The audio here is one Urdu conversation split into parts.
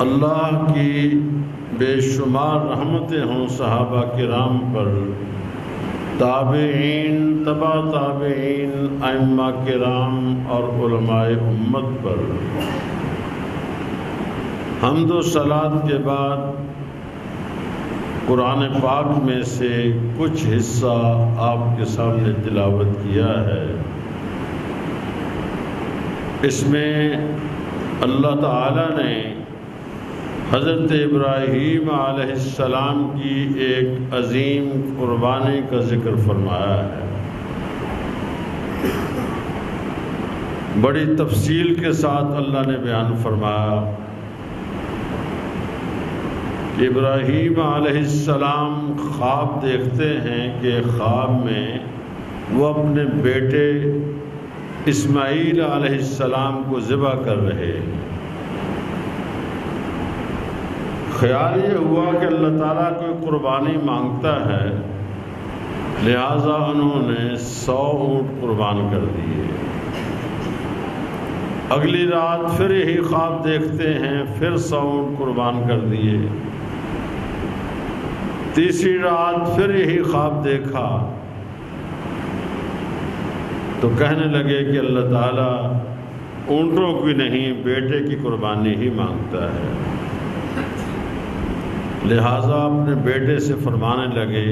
اللہ کی بے شمار رحمتیں ہوں صحابہ کرام پر، تابعین، تبع تابعین، ائمہ کرام اور علماء امت پر۔ حمد و صلات کے بعد قرآن پاک میں سے کچھ حصہ آپ کے سامنے تلاوت کیا ہے۔ اس میں اللہ تعالیٰ نے حضرت ابراہیم علیہ السلام کی ایک عظیم قربانی کا ذکر فرمایا ہے۔ بڑی تفصیل کے ساتھ اللہ نے بیان فرمایا کہ ابراہیم علیہ السلام خواب دیکھتے ہیں کہ خواب میں وہ اپنے بیٹے اسماعیل علیہ السلام کو ذبح کر رہے ہیں۔ خیال یہ ہوا کہ اللہ تعالیٰ کوئی قربانی مانگتا ہے، لہٰذا انہوں نے 100 اونٹ قربان کر دیے۔ اگلی رات پھر یہی خواب دیکھتے ہیں، پھر 100 اونٹ قربان کر دیے۔ تیسری رات پھر یہی خواب دیکھا تو کہنے لگے کہ اللہ تعالیٰ اونٹوں کی نہیں، بیٹے کی قربانی ہی مانگتا ہے۔ لہٰذا اپنے بیٹے سے فرمانے لگے،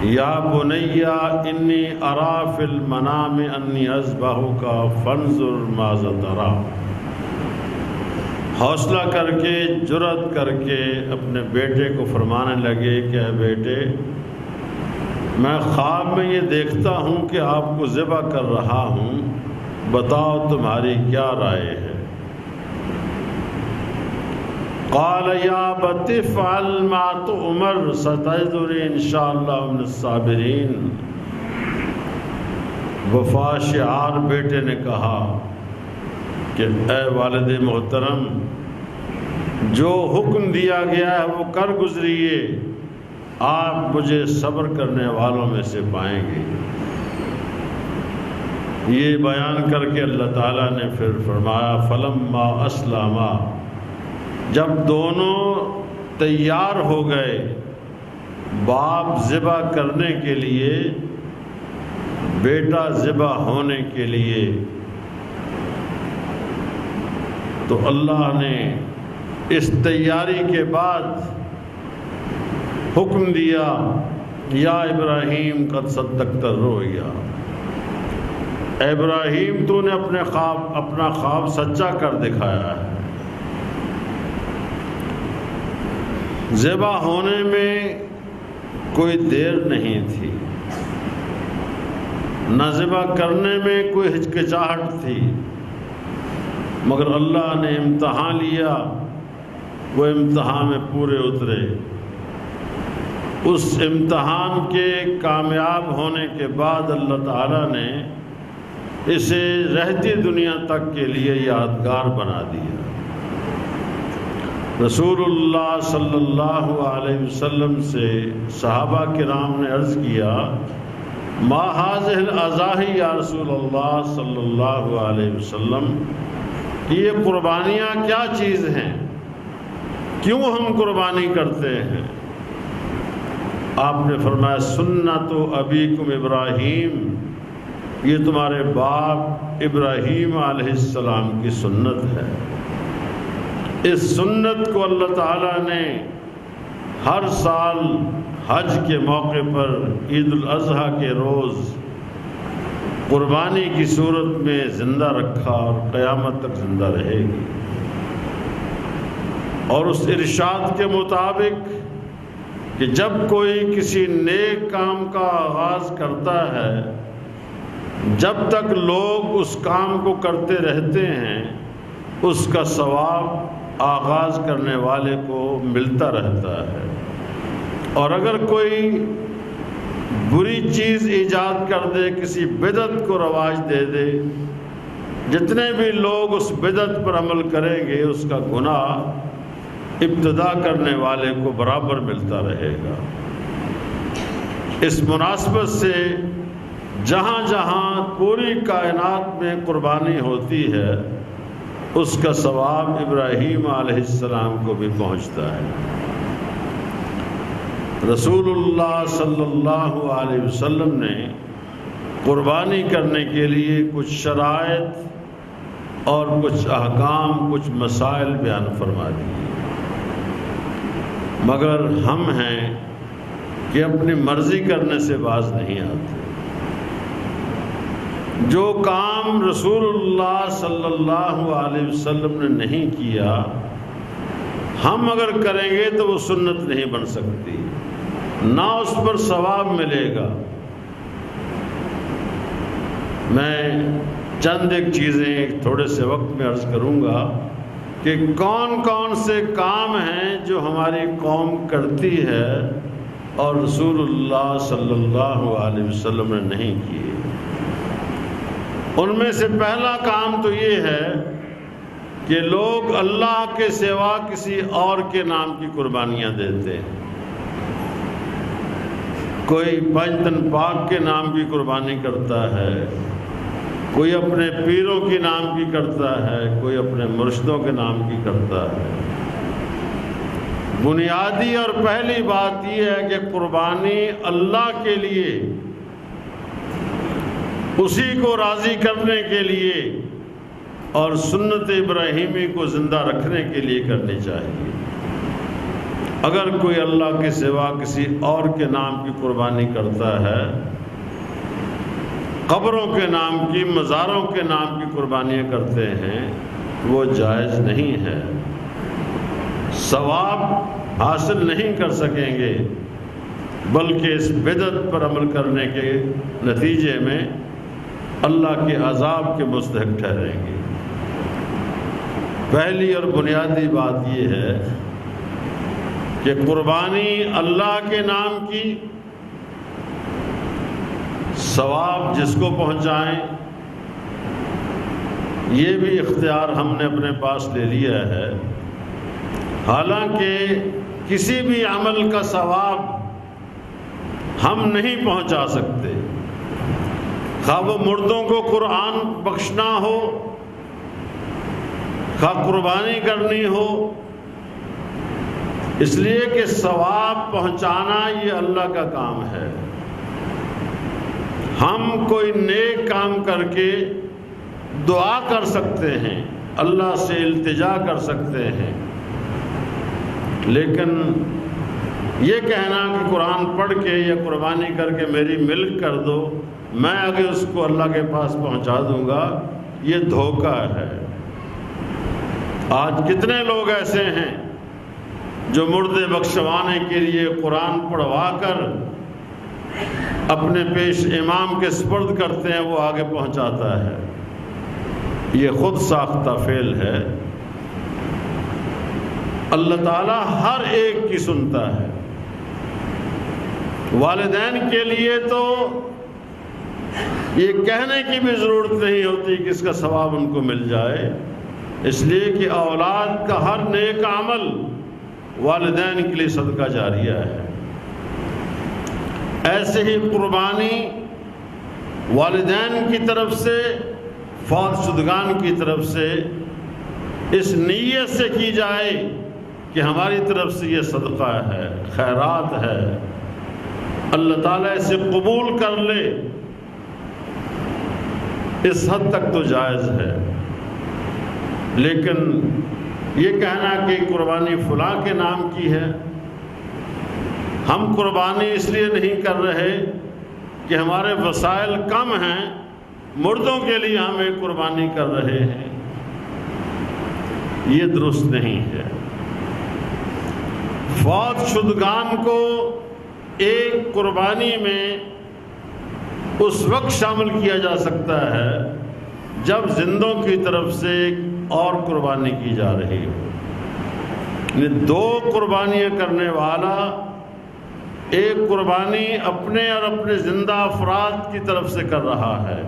یا بنیا انی اری فی المنام انی اذبحک فانظر ماذا تری۔ حوصلہ کر کے، جرأت کر کے اپنے بیٹے کو فرمانے لگے کہ اے بیٹے، میں خواب میں یہ دیکھتا ہوں کہ آپ کو ذبح کر رہا ہوں، بتاؤ تمہاری کیا رائے ہے؟ قال یا ابت افعل ما تؤمر ستجدنی ان شاء اللہ من الصابرین۔ وفا شعار بیٹے نے کہا کہ اے والد محترم، جو حکم دیا گیا ہے وہ کر گزریے، آپ مجھے صبر کرنے والوں میں سے پائیں گے۔ یہ بیان کر کے اللہ تعالیٰ نے پھر فرمایا فلما اسلما، جب دونوں تیار ہو گئے باپ ذبح کرنے کے لیے، بیٹا ذبح ہونے کے لیے، تو اللہ نے اس تیاری کے بعد حکم دیا یا ابراہیم قد صدقت الرؤیا، اے ابراہیم تو نے اپنا خواب سچا کر دکھایا ہے۔ ذبح ہونے میں کوئی دیر نہیں تھی، نہ ذبح کرنے میں کوئی ہچکچاہٹ تھی، مگر اللہ نے امتحان لیا، وہ امتحان میں پورے اترے۔ اس امتحان کے کامیاب ہونے کے بعد اللہ تعالیٰ نے اسے رہتی دنیا تک کے لیے یادگار بنا دیا۔ رسول اللہ صلی اللہ علیہ وسلم سے صحابہ کرام نے عرض کیا، ما هذه الاضاحی یا رسول اللہ صلی اللہ علیہ وسلم، کہ یہ قربانیاں کیا چیز ہیں، کیوں ہم قربانی کرتے ہیں؟ آپ نے فرمایا سنت ابیکم ابراہیم، یہ تمہارے باپ ابراہیم علیہ السلام کی سنت ہے۔ اس سنت کو اللہ تعالیٰ نے ہر سال حج کے موقع پر عید الاضحیٰ کے روز قربانی کی صورت میں زندہ رکھا اور قیامت تک زندہ رہے گی۔ اور اس ارشاد کے مطابق کہ جب کوئی کسی نیک کام کا آغاز کرتا ہے، جب تک لوگ اس کام کو کرتے رہتے ہیں، اس کا ثواب آغاز کرنے والے کو ملتا رہتا ہے۔ اور اگر کوئی بری چیز ایجاد کر دے، کسی بدعت کو رواج دے دے، جتنے بھی لوگ اس بدعت پر عمل کریں گے، اس کا گناہ ابتدا کرنے والے کو برابر ملتا رہے گا۔ اس مناسبت سے جہاں جہاں پوری کائنات میں قربانی ہوتی ہے، اس کا ثواب ابراہیم علیہ السلام کو بھی پہنچتا ہے۔ رسول اللہ صلی اللہ علیہ وسلم نے قربانی کرنے کے لیے کچھ شرائط اور کچھ احکام، کچھ مسائل بیان فرما دیے، مگر ہم ہیں کہ اپنی مرضی کرنے سے باز نہیں آتے۔ جو کام رسول اللہ صلی اللہ علیہ وسلم نے نہیں کیا، ہم اگر کریں گے تو وہ سنت نہیں بن سکتی، نہ اس پر ثواب ملے گا۔ میں چند ایک چیزیں ایک تھوڑے سے وقت میں عرض کروں گا کہ کون کون سے کام ہیں جو ہماری قوم کرتی ہے اور رسول اللہ صلی اللہ علیہ وسلم نے نہیں کیے۔ ان میں سے پہلا کام تو یہ ہے کہ لوگ اللہ کے سوا کسی اور کے نام کی قربانیاں دیتے ہیں۔ کوئی پنجتن پاک کے نام کی قربانی کرتا ہے، کوئی اپنے پیروں کے نام کی کرتا ہے، کوئی اپنے مرشدوں کے نام کی کرتا ہے۔ بنیادی اور پہلی بات یہ ہے کہ قربانی اللہ کے لیے، اسی کو راضی کرنے کے لیے اور سنت ابراہیمی کو زندہ رکھنے کے لیے کرنی چاہیے۔ اگر کوئی اللہ کے سوا کسی اور کے نام کی قربانی کرتا ہے، قبروں کے نام کی، مزاروں کے نام کی قربانیاں کرتے ہیں، وہ جائز نہیں ہے، ثواب حاصل نہیں کر سکیں گے، بلکہ اس بدعت پر عمل کرنے کے نتیجے میں اللہ کے عذاب کے مستحق ٹھہریں گے۔ پہلی اور بنیادی بات یہ ہے کہ قربانی اللہ کے نام کی، ثواب جس کو پہنچائیں، یہ بھی اختیار ہم نے اپنے پاس لے لیا ہے۔ حالانکہ کسی بھی عمل کا ثواب ہم نہیں پہنچا سکتے، خواہ وہ مردوں کو قرآن بخشنا ہو، خواہ قربانی کرنی ہو، اس لیے کہ ثواب پہنچانا یہ اللہ کا کام ہے۔ ہم کوئی نیک کام کر کے دعا کر سکتے ہیں، اللہ سے التجا کر سکتے ہیں، لیکن یہ کہنا کہ قرآن پڑھ کے یا قربانی کر کے میری ملک کر دو، میں آگے اس کو اللہ کے پاس پہنچا دوں گا، یہ دھوکہ ہے۔ آج کتنے لوگ ایسے ہیں جو مردے بخشوانے کے لیے قرآن پڑھوا کر اپنے پیش امام کے سپرد کرتے ہیں، وہ آگے پہنچاتا ہے۔ یہ خود ساختہ فعل ہے۔ اللہ تعالیٰ ہر ایک کی سنتا ہے۔ والدین کے لیے تو یہ کہنے کی بھی ضرورت نہیں ہوتی کہ اس کا ثواب ان کو مل جائے، اس لیے کہ اولاد کا ہر نیک عمل والدین کے لیے صدقہ جاریہ ہے۔ ایسے ہی قربانی والدین کی طرف سے، فوت شدگان کی طرف سے اس نیت سے کی جائے کہ ہماری طرف سے یہ صدقہ ہے، خیرات ہے، اللہ تعالیٰ اسے قبول کر لے، اس حد تک تو جائز ہے۔ لیکن یہ کہنا کہ قربانی فلاں کے نام کی ہے، ہم قربانی اس لیے نہیں کر رہے کہ ہمارے وسائل کم ہیں، مردوں کے لیے ہم ایک قربانی کر رہے ہیں، یہ درست نہیں ہے۔ فوت شدگان کو ایک قربانی میں اس وقت شامل کیا جا سکتا ہے جب زندوں کی طرف سے ایک اور قربانی کی جا رہی ہو، یعنی دو قربانیاں کرنے والا ایک قربانی اپنے اور اپنے زندہ افراد کی طرف سے کر رہا ہے،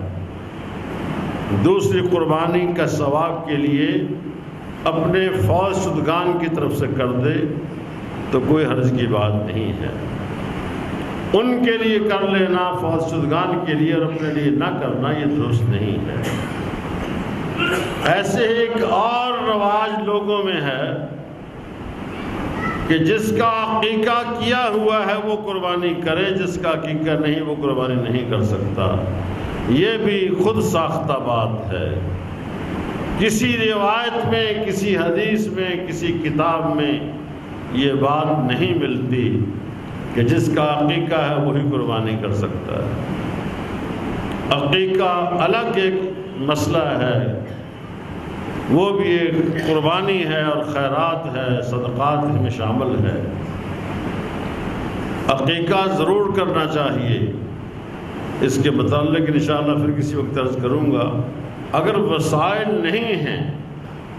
دوسری قربانی کا ثواب کے لیے اپنے فوت شدگان کی طرف سے کر دے تو کوئی حرج کی بات نہیں ہے۔ ان کے لیے کر لینا، فوت شدگان کے لیے اور اپنے لیے نہ کرنا، یہ درست نہیں ہے۔ ایسے ایک اور لوگوں میں ہے کہ جس کا عقیقہ کیا ہوا ہے وہ قربانی کرے، جس کا عقیقہ نہیں وہ قربانی نہیں کر سکتا۔ یہ بھی خود ساختہ بات ہے، کسی روایت میں، کسی حدیث میں، کسی کتاب میں یہ بات نہیں ملتی کہ جس کا عقیقہ ہے وہی قربانی کر سکتا ہے۔ عقیقہ الگ ایک مسئلہ ہے، وہ بھی ایک قربانی ہے اور خیرات ہے، صدقات میں شامل ہے۔ عقیقہ ضرور کرنا چاہیے، اس کے متعلق انشاءاللہ پھر کسی وقت عرض کروں گا۔ اگر وسائل نہیں ہیں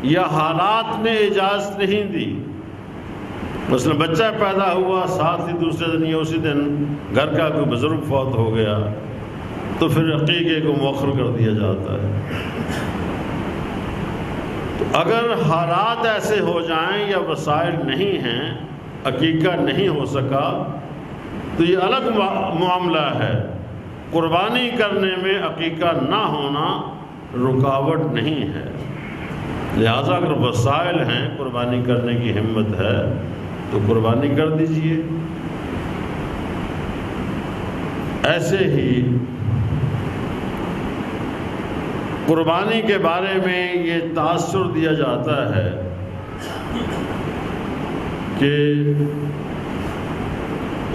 یا حالات نے اجازت نہیں دی، مثلا بچہ پیدا ہوا، ساتھ ہی دوسرے دن یا اسی دن گھر کا کوئی بزرگ فوت ہو گیا، تو پھر عقیقے کو مؤخر کر دیا جاتا ہے۔ تو اگر حالات ایسے ہو جائیں یا وسائل نہیں ہیں، عقیقہ نہیں ہو سکا، تو یہ الگ معاملہ ہے۔ قربانی کرنے میں عقیقہ نہ ہونا رکاوٹ نہیں ہے، لہذا اگر وسائل ہیں، قربانی کرنے کی ہمت ہے تو قربانی کر دیجئے۔ ایسے ہی قربانی کے بارے میں یہ تاثر دیا جاتا ہے کہ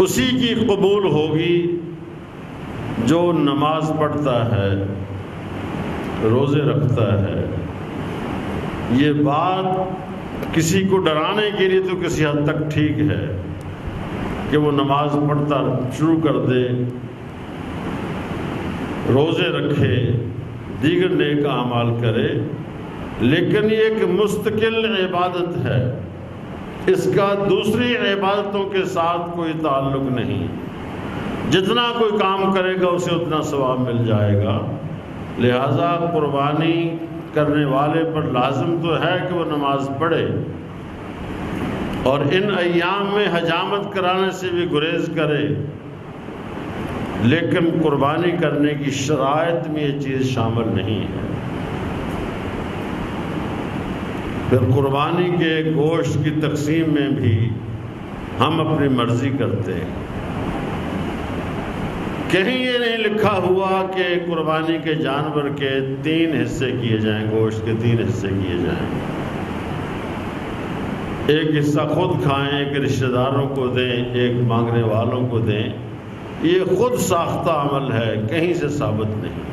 اسی کی قبول ہوگی جو نماز پڑھتا ہے، روزے رکھتا ہے۔ یہ بات کسی کو ڈرانے کے لیے تو کسی حد تک ٹھیک ہے کہ وہ نماز پڑھتا شروع کر دے، روزے رکھے، دیگر نیک اعمال کرے، لیکن یہ ایک مستقل عبادت ہے، اس کا دوسری عبادتوں کے ساتھ کوئی تعلق نہیں۔ جتنا کوئی کام کرے گا اسے اتنا ثواب مل جائے گا، لہذا قربانی کرنے والے پر لازم تو ہے کہ وہ نماز پڑھے اور ان ایام میں حجامت کرانے سے بھی گریز کرے، لیکن قربانی کرنے کی شرائط میں یہ چیز شامل نہیں ہے۔ پھر قربانی کے گوشت کی تقسیم میں بھی ہم اپنی مرضی کرتے ہیں، کہیں یہ نہیں لکھا ہوا کہ قربانی کے جانور کے 3 حصے کیے جائیں، گوشت کے 3 حصے کیے جائیں، ایک حصہ خود کھائیں، ایک رشتہ داروں کو دیں، ایک مانگنے والوں کو دیں۔ یہ خود ساختہ عمل ہے، کہیں سے ثابت نہیں۔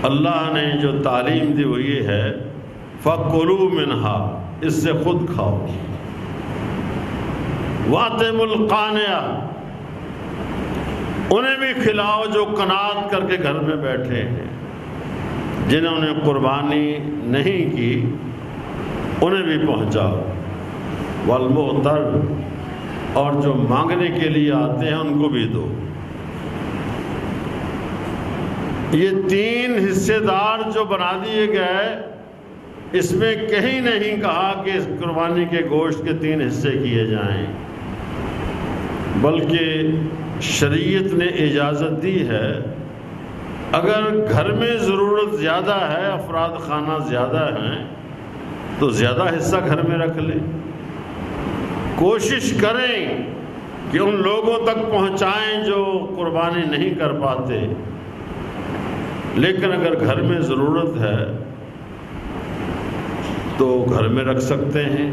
اللہ نے جو تعلیم دی وہ یہ ہے فَكُلُوا مِنْهَا، اس سے خود کھاؤ۔ وَأَطْعِمُوا الْقَانِعَ، انہیں بھی کھلاؤ جو قناعت کر کے گھر میں بیٹھے ہیں، جنہوں نے قربانی نہیں کی انہیں بھی پہنچاؤ۔ وَالْمُعْتَرَّ، اور جو مانگنے کے لیے آتے ہیں ان کو بھی دو۔ یہ 3 حصے دار جو بنا دیے گئے، اس میں کہیں نہیں کہا کہ اس قربانی کے گوشت کے 3 حصے کیے جائیں، بلکہ شریعت نے اجازت دی ہے اگر گھر میں ضرورت زیادہ ہے، افراد خانہ زیادہ ہیں، تو زیادہ حصہ گھر میں رکھ لیں۔ کوشش کریں کہ ان لوگوں تک پہنچائیں جو قربانی نہیں کر پاتے، لیکن اگر گھر میں ضرورت ہے تو گھر میں رکھ سکتے ہیں،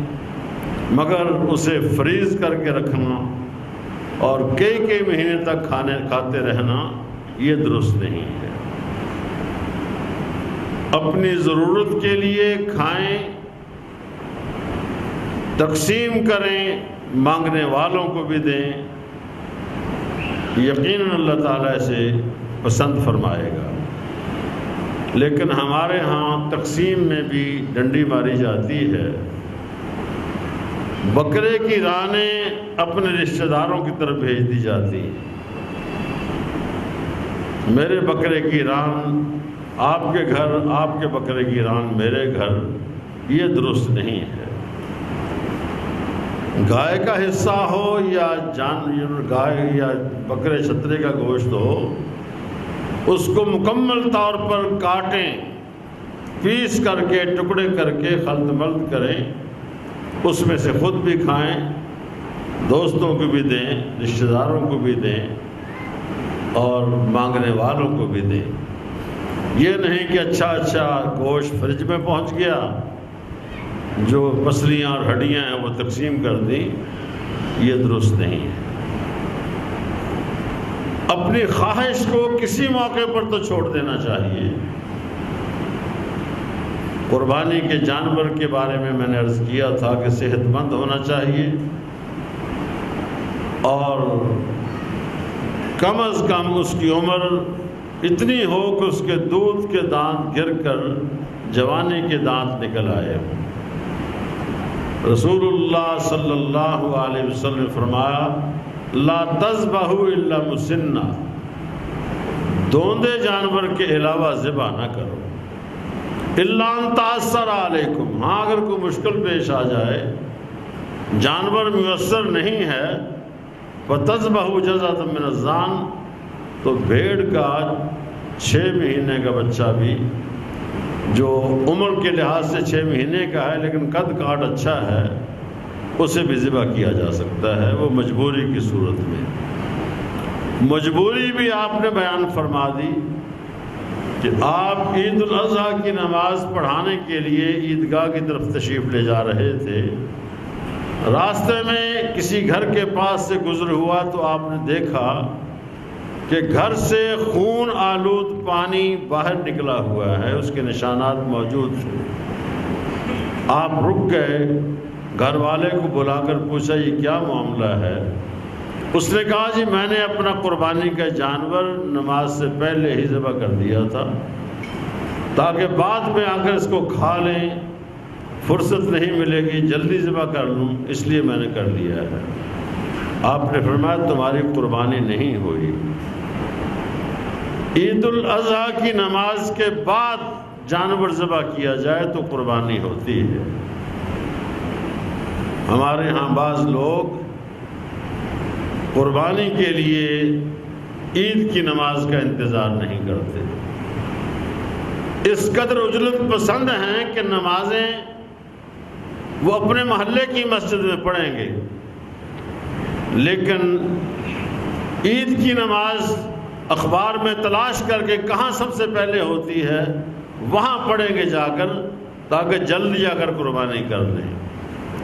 مگر اسے فریز کر کے رکھنا اور کئی مہینے تک کھاتے رہنا یہ درست نہیں ہے۔ اپنی ضرورت کے لیے کھائیں، تقسیم کریں، مانگنے والوں کو بھی دیں، یقیناً اللہ تعالیٰ اسے پسند فرمائے گا۔ لیکن ہمارے ہاں تقسیم میں بھی ڈنڈی ماری جاتی ہے، بکرے کی رانیں اپنے رشتہ داروں کی طرف بھیج دی جاتی ہیں، میرے بکرے کی ران آپ کے گھر، آپ کے بکرے کی ران میرے گھر، یہ درست نہیں ہے۔ گائے کا حصہ ہو یا گائے یا بکرے چھترے کا گوشت ہو، اس کو مکمل طور پر کاٹیں پیس کر کے ٹکڑے کر کے خلط ملط کریں، اس میں سے خود بھی کھائیں، دوستوں کو بھی دیں، رشتہ داروں کو بھی دیں اور مانگنے والوں کو بھی دیں۔ یہ نہیں کہ اچھا گوشت فریج میں پہنچ گیا، جو پسلیاں اور ہڈیاں ہیں وہ تقسیم کر دیں، یہ درست نہیں ہے۔ اپنی خواہش کو کسی موقع پر تو چھوڑ دینا چاہیے۔ قربانی کے جانور کے بارے میں نے عرض کیا تھا کہ صحت مند ہونا چاہیے اور کم از کم اس کی عمر اتنی ہو کہ اس کے دودھ کے دانت گر کر جوانی کے دانت نکل آئے۔ رسول اللہ صلی اللہ علیہ وسلم نے فرمایا لا تذبحوا الا مسنہ، دوندے جانور کے علاوہ ذبح نہ کرو، الا ان تعثر علیکم، ہاں اگر کوئی مشکل پیش آ جائے، جانور میسر نہیں ہے، فتذبحوا جزعۃ من الضأن، تو بھیڑ کا 6 مہینے کا بچہ بھی جو عمر کے لحاظ سے 6 مہینے کا ہے لیکن قد کاٹ اچھا ہے، اسے بھی ذبح کیا جا سکتا ہے، وہ مجبوری کی صورت میں۔ مجبوری بھی آپ نے بیان فرما دی کہ آپ عید الاضحیٰ کی نماز پڑھانے کے لیے عیدگاہ کی طرف تشریف لے جا رہے تھے، راستے میں کسی گھر کے پاس سے گزر ہوا تو آپ نے دیکھا کہ گھر سے خون آلود پانی باہر نکلا ہوا ہے، اس کے نشانات موجود تھے۔ آپ رک گئے، گھر والے کو بلا کر پوچھا یہ کیا معاملہ ہے؟ اس نے کہا جی میں نے اپنا قربانی کا جانور نماز سے پہلے ہی ذبح کر دیا تھا تاکہ بعد میں آ کر اس کو کھا لیں، فرصت نہیں ملے گی، جلدی ذبح کر لوں، اس لیے میں نے کر لیا ہے۔ آپ نے فرمایا تمہاری قربانی نہیں ہوئی، عید الاضحیٰ کی نماز کے بعد جانور ذبح کیا جائے تو قربانی ہوتی ہے۔ ہمارے ہاں بعض لوگ قربانی کے لیے عید کی نماز کا انتظار نہیں کرتے، اس قدر عجلت پسند ہیں کہ نمازیں وہ اپنے محلے کی مسجد میں پڑھیں گے، لیکن عید کی نماز اخبار میں تلاش کر کے کہاں سب سے پہلے ہوتی ہے وہاں پڑھیں گے جا کر تاکہ جلدی جا کر قربانی کر لیں۔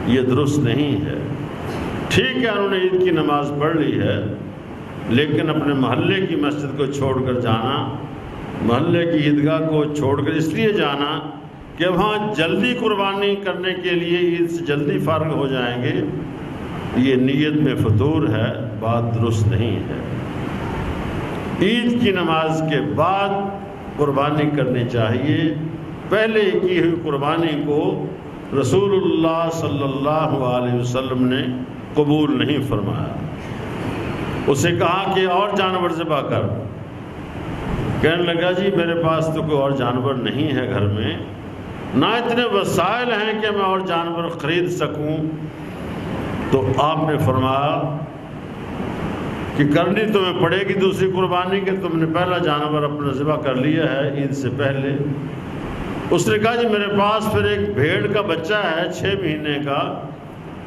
یہ درست نہیں ہے۔ ٹھیک ہے انہوں نے عید کی نماز پڑھ لی ہے، لیکن اپنے محلے کی مسجد کو چھوڑ کر جانا، محلے کی عیدگاہ کو چھوڑ کر اس لیے جانا کہ وہاں جلدی قربانی کرنے کے لیے عید سے جلدی فارغ ہو جائیں گے، یہ نیت میں فطور ہے، بات درست نہیں ہے۔ عید کی نماز کے بعد قربانی کرنی چاہیے، پہلے کی ہوئی قربانی کو رسول اللہ صلی اللہ علیہ وسلم نے قبول نہیں فرمایا۔ اسے کہا کہ اور جانور ذبح کر، کہنے لگا جی میرے پاس تو کوئی اور جانور نہیں ہے گھر میں، نہ اتنے وسائل ہیں کہ میں اور جانور خرید سکوں۔ تو آپ نے فرمایا کہ کرنی تمہیں پڑے گی دوسری قربانی کہ تم نے پہلا جانور اپنا ذبح کر لیا ہے عید سے پہلے۔ اس نے کہا جی میرے پاس پھر ایک بھیڑ کا بچہ ہے 6 مہینے کا،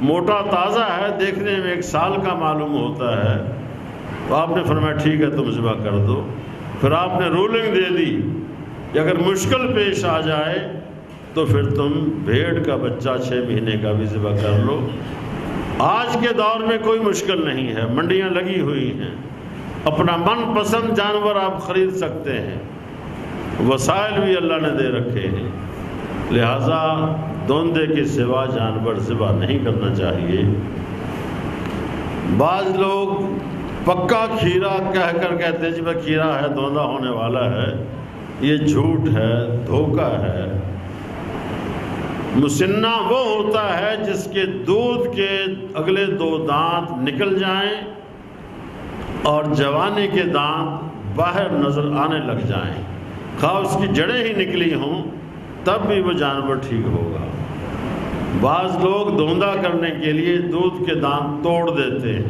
موٹا تازہ ہے، دیکھنے میں 1 سال کا معلوم ہوتا ہے۔ تو آپ نے فرمایا ٹھیک ہے تم ذبح کر دو۔ پھر آپ نے رولنگ دے دی کہ اگر مشکل پیش آ جائے تو پھر تم بھیڑ کا بچہ 6 مہینے کا بھی ذبح کر لو۔ آج کے دور میں کوئی مشکل نہیں ہے، منڈیاں لگی ہوئی ہیں، اپنا من پسند جانور آپ خرید سکتے ہیں، وسائل بھی اللہ نے دے رکھے ہیں، لہذا دوندے کے سوا جانور ذبح نہیں کرنا چاہیے۔ بعض لوگ پکا کھیرا کہہ کر کہتے ہیں جی بھائی کھیرا ہے دوندا ہونے والا ہے، یہ جھوٹ ہے، دھوکہ ہے۔ مسنہ وہ ہوتا ہے جس کے دودھ کے اگلے 2 دانت نکل جائیں اور جوانی کے دانت باہر نظر آنے لگ جائیں، خواہ اس کی جڑیں ہی نکلی ہوں تب بھی وہ جانور ٹھیک ہوگا۔ بعض لوگ دوندا کرنے کے لیے دودھ کے دانت توڑ دیتے ہیں،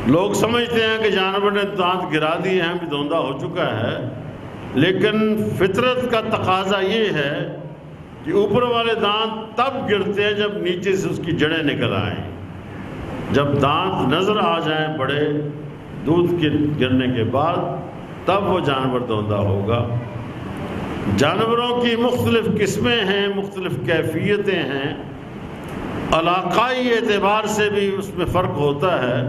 لوگ سمجھتے ہیں کہ جانور نے دانت گرا دیے ہیں بھی دوندا ہو چکا ہے، لیکن فطرت کا تقاضا یہ ہے کہ اوپر والے دانت تب گرتے ہیں جب نیچے سے اس کی جڑیں نکل آئیں. جب دانت نظر آ جائیں بڑے دودھ کے گرنے کے بعد تب وہ جانور دھوندا ہوگا. جانوروں کی مختلف قسمیں ہیں، مختلف کیفیتیں ہیں، علاقائی اعتبار سے بھی اس میں فرق ہوتا ہے.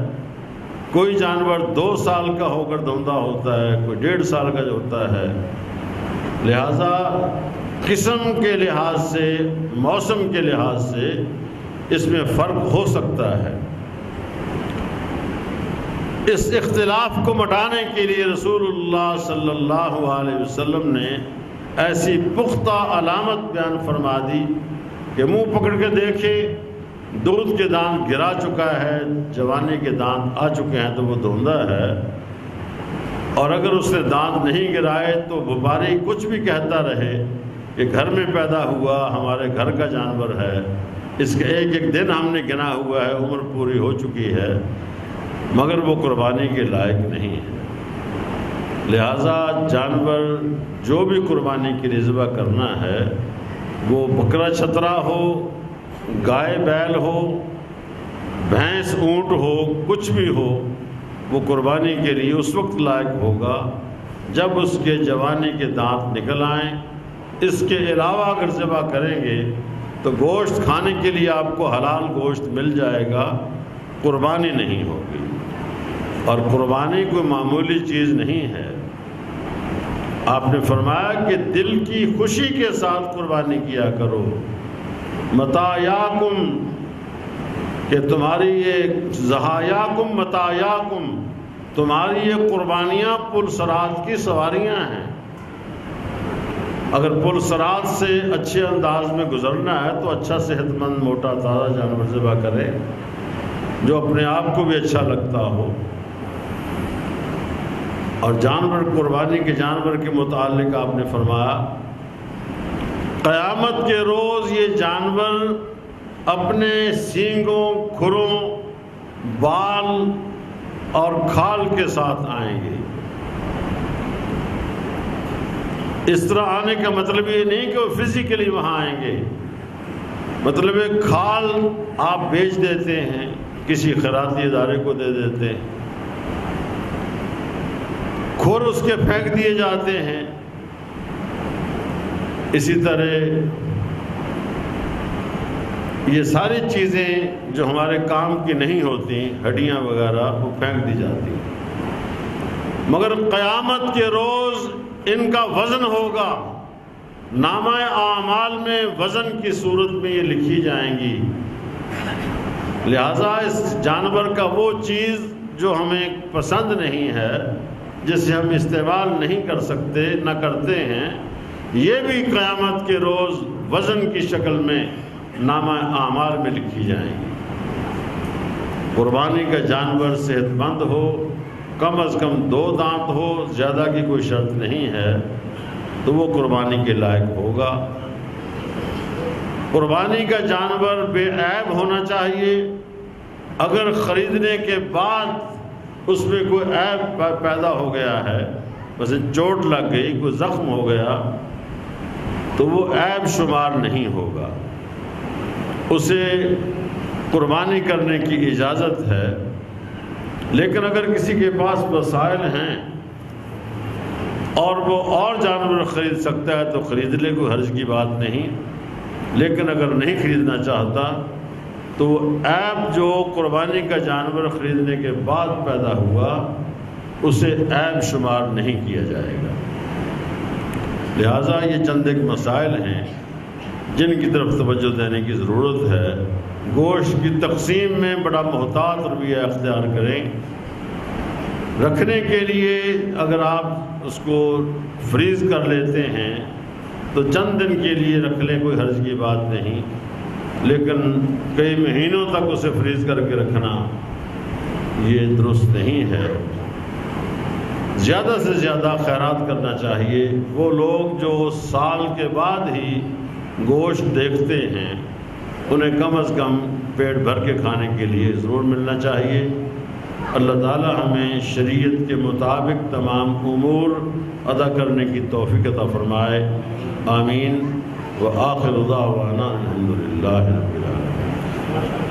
کوئی جانور 2 سال کا ہو کر دھوندا ہوتا ہے، کوئی 1.5 سال کا جو ہوتا ہے. لہذا قسم کے لحاظ سے، موسم کے لحاظ سے اس میں فرق ہو سکتا ہے. اس اختلاف کو مٹانے کے لیے رسول اللہ صلی اللہ علیہ وسلم نے ایسی پختہ علامت بیان فرما دی کہ منہ پکڑ کے دیکھے دودھ کے دانت گرا چکا ہے، جوانی کے دانت آ چکے ہیں تو وہ دھوندا ہے. اور اگر اس نے دانت نہیں گرائے تو وپاری کچھ بھی کہتا رہے کہ گھر میں پیدا ہوا، ہمارے گھر کا جانور ہے، اس کے ایک دن ہم نے گنا ہوا ہے، عمر پوری ہو چکی ہے، مگر وہ قربانی کے لائق نہیں ہے. لہذا جانور جو بھی قربانی کے لیے ذبح کرنا ہے، وہ بکرا چھترا ہو، گائے بیل ہو، بھینس اونٹ ہو، کچھ بھی ہو، وہ قربانی کے لیے اس وقت لائق ہوگا جب اس کے جوانی کے دانت نکل آئیں. اس کے علاوہ اگر ذبح کریں گے تو گوشت کھانے کے لیے آپ کو حلال گوشت مل جائے گا، قربانی نہیں ہوگی. اور قربانی کوئی معمولی چیز نہیں ہے. آپ نے فرمایا کہ دل کی خوشی کے ساتھ قربانی کیا کرو. متاعکم، کہ تمہاری یہ زہایاکم متاعکم، تمہاری یہ قربانیاں پل صراط کی سواریاں ہیں. اگر پل صراط سے اچھے انداز میں گزرنا ہے تو اچھا صحت مند موٹا تازہ جانور ذبح کرے جو اپنے آپ کو بھی اچھا لگتا ہو. اور جانور، قربانی کے جانور کے متعلق آپ نے فرمایا قیامت کے روز یہ جانور اپنے سینگوں، کھروں، بال اور کھال کے ساتھ آئیں گے. اس طرح آنے کا مطلب یہ نہیں کہ وہ فزیکلی وہاں آئیں گے. مطلب ہے کھال آپ بیچ دیتے ہیں، کسی خیراتی ادارے کو دے دیتے ہیں، کھر اس کے پھینک دیے جاتے ہیں. اسی طرح یہ ساری چیزیں جو ہمارے کام کی نہیں ہوتی، ہڈیاں وغیرہ، وہ پھینک دی جاتی ہیں. مگر قیامت کے روز ان کا وزن ہوگا، نامہ اعمال میں وزن کی صورت میں یہ لکھی جائیں گی. لہذا اس جانور کا وہ چیز جو ہمیں پسند نہیں ہے، جسے ہم استعمال نہیں کر سکتے، نہ کرتے ہیں، یہ بھی قیامت کے روز وزن کی شکل میں نامہ اعمال میں لکھی جائیں گی. قربانی کا جانور صحت مند ہو، کم از کم 2 دانت ہو، زیادہ کی کوئی شرط نہیں ہے، تو وہ قربانی کے لائق ہوگا. قربانی کا جانور بے عیب ہونا چاہیے. اگر خریدنے کے بعد اس میں کوئی عیب پیدا ہو گیا ہے، مثلا چوٹ لگ گئی، کوئی زخم ہو گیا، تو وہ عیب شمار نہیں ہوگا. اسے قربانی کرنے کی اجازت ہے. لیکن اگر کسی کے پاس وسائل ہیں اور وہ اور جانور خرید سکتا ہے تو خرید لے، کوئی حرج کی بات نہیں. لیکن اگر نہیں خریدنا چاہتا تو وہ عیب جو قربانی کا جانور خریدنے کے بعد پیدا ہوا، اسے عیب شمار نہیں کیا جائے گا. لہٰذا یہ چند ایک مسائل ہیں جن کی طرف توجہ دینے کی ضرورت ہے. گوشت کی تقسیم میں بڑا محتاط رویہ اختیار کریں. رکھنے کے لیے اگر آپ اس کو فریز کر لیتے ہیں تو چند دن کے لیے رکھ لیں، کوئی حرج کی بات نہیں. لیکن کئی مہینوں تک اسے فریز کر کے رکھنا یہ درست نہیں ہے. زیادہ سے زیادہ خیرات کرنا چاہیے. وہ لوگ جو سال کے بعد ہی گوشت دیکھتے ہیں، انہیں کم از کم پیٹ بھر کے کھانے کے لیے ضرور ملنا چاہیے. اللہ تعالی ہمیں شریعت کے مطابق تمام امور ادا کرنے کی توفیق عطا فرمائے، آمین۔ وآخر دعوانا الحمدللہ رب العالمین۔